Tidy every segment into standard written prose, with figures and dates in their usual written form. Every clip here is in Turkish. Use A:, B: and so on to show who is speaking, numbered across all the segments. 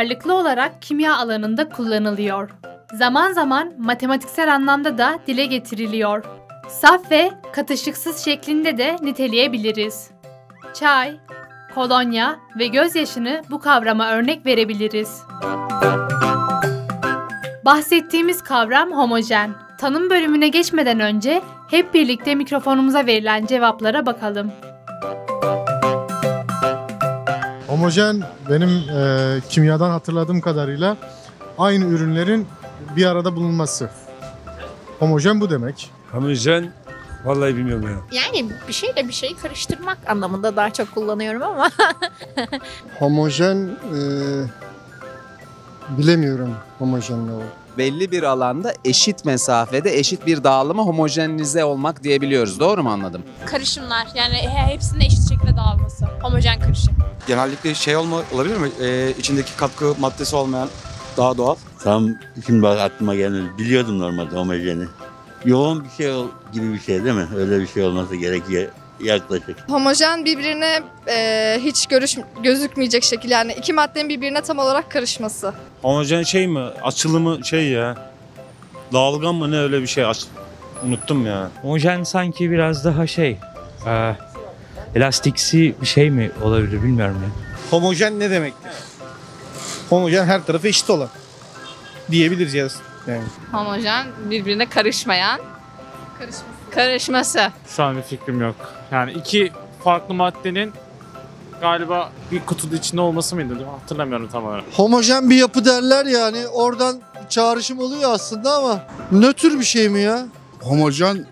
A: Ağırlıklı olarak kimya alanında kullanılıyor. Zaman zaman matematiksel anlamda da dile getiriliyor. Saf ve katışıksız şeklinde de niteleyebiliriz. Çay, kolonya ve gözyaşını bu kavrama örnek verebiliriz. Bahsettiğimiz kavram homojen. Tanım bölümüne geçmeden önce hep birlikte mikrofonumuza verilen cevaplara bakalım.
B: Homojen benim kimyadan hatırladığım kadarıyla aynı ürünlerin bir arada bulunması. Homojen bu demek.
C: Homojen vallahi bilmiyorum ya.
D: Yani bir şeyle bir şeyi karıştırmak anlamında daha çok kullanıyorum ama.
E: Homojen bilemiyorum homojen ne olur.
F: Belli bir alanda eşit mesafede eşit bir dağılıma homojenize olmak diyebiliyoruz. Doğru mu anladım?
G: Karışımlar, yani hepsinin eşit şekilde dağılması. Homojen karışım.
H: Genellikle olabilir mi? İçindeki katkı maddesi olmayan, daha doğal.
I: Tam şimdi bak aklıma gelmedi. Biliyordum normalde homojeni. Yoğun bir şey gibi bir şey değil mi? Öyle bir şey olması gerekiyor yaklaşık.
J: Homojen birbirine hiç gözükmeyecek şekilde, yani iki maddenin birbirine tam olarak karışması.
C: Homojen şey mi? Açılımı şey ya. Dalgan mı ne öyle bir şey. Unuttum ya.
K: Homojen sanki biraz daha elastiksi bir şey mi olabilir bilmiyorum ya.
L: Homojen ne demektir? Homojen her tarafı eşit olan diyebiliriz yani.
G: Homojen birbirine karışmayan. Karışması.
M: Şu an bir fikrim yok. Yani iki farklı maddenin galiba bir kutunun içinde olması mıydı? Hatırlamıyorum tam olarak.
E: Homojen bir yapı derler, yani oradan çağrışım oluyor aslında ama nötr bir şey mi ya?
N: Homojen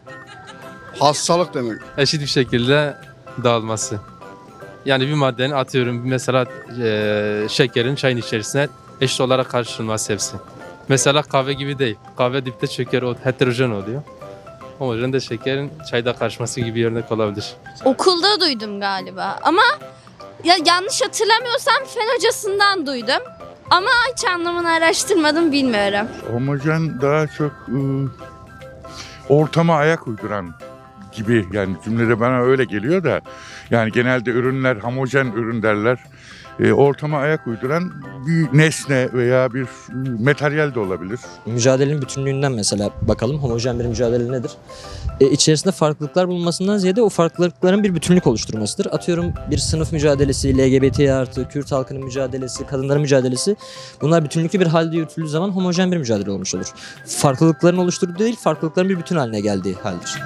N: hastalık demek.
O: Eşit bir şekilde dağılması. Yani bir maddenin atıyorum mesela şekerin çayın içerisine eşit olarak karıştırılması hepsi. Mesela kahve gibi değil. Kahve dipte şeker heterojen oluyor. Homojen de şekerin çayda karışması gibi bir örnek olabilir.
P: Okulda duydum galiba ama ya yanlış hatırlamıyorsam fen hocasından duydum. Ama hiç anlamını araştırmadım, bilmiyorum.
N: Homojen daha çok ortama ayak uyduran gibi, yani cümlede bana öyle geliyor da, yani genelde ürünler homojen ürün derler. Ortama ayak uyduran bir nesne veya bir materyal de olabilir.
Q: Mücadelenin bütünlüğünden mesela bakalım, homojen bir mücadele nedir? İçerisinde farklılıklar bulunmasından ziyade o farklılıkların bir bütünlük oluşturmasıdır. Atıyorum bir sınıf mücadelesi, LGBT+, Kürt halkının mücadelesi, kadınların mücadelesi, bunlar bütünlüklü bir halde yürütüldüğü zaman homojen bir mücadele olmuş olur. Farklılıkların oluşturduğu değil, farklılıkların bir bütün haline geldiği haldir.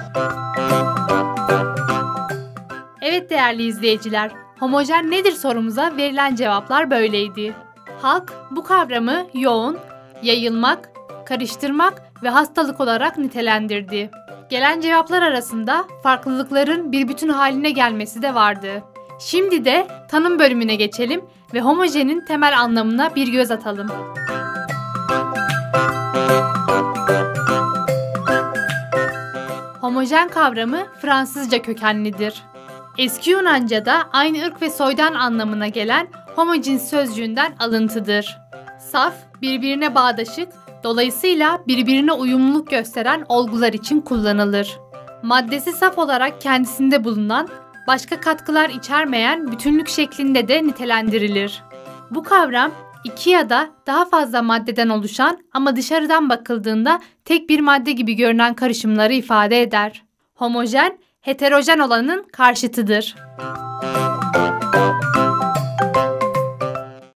A: Evet değerli izleyiciler, homojen nedir sorumuza verilen cevaplar böyleydi. Halk bu kavramı yoğun, yayılmak, karıştırmak ve hastalık olarak nitelendirdi. Gelen cevaplar arasında farklılıkların bir bütün haline gelmesi de vardı. Şimdi de tanım bölümüne geçelim ve homojenin temel anlamına bir göz atalım. Homojen kavramı Fransızca kökenlidir. Eski Yunanca'da aynı ırk ve soydan anlamına gelen homojins sözcüğünden alıntıdır. Saf, birbirine bağdaşık, dolayısıyla birbirine uyumluluk gösteren olgular için kullanılır. Maddesi saf olarak kendisinde bulunan, başka katkılar içermeyen bütünlük şeklinde de nitelendirilir. Bu kavram, iki ya da daha fazla maddeden oluşan ama dışarıdan bakıldığında tek bir madde gibi görünen karışımları ifade eder. Homojen, heterojen olanın karşıtıdır.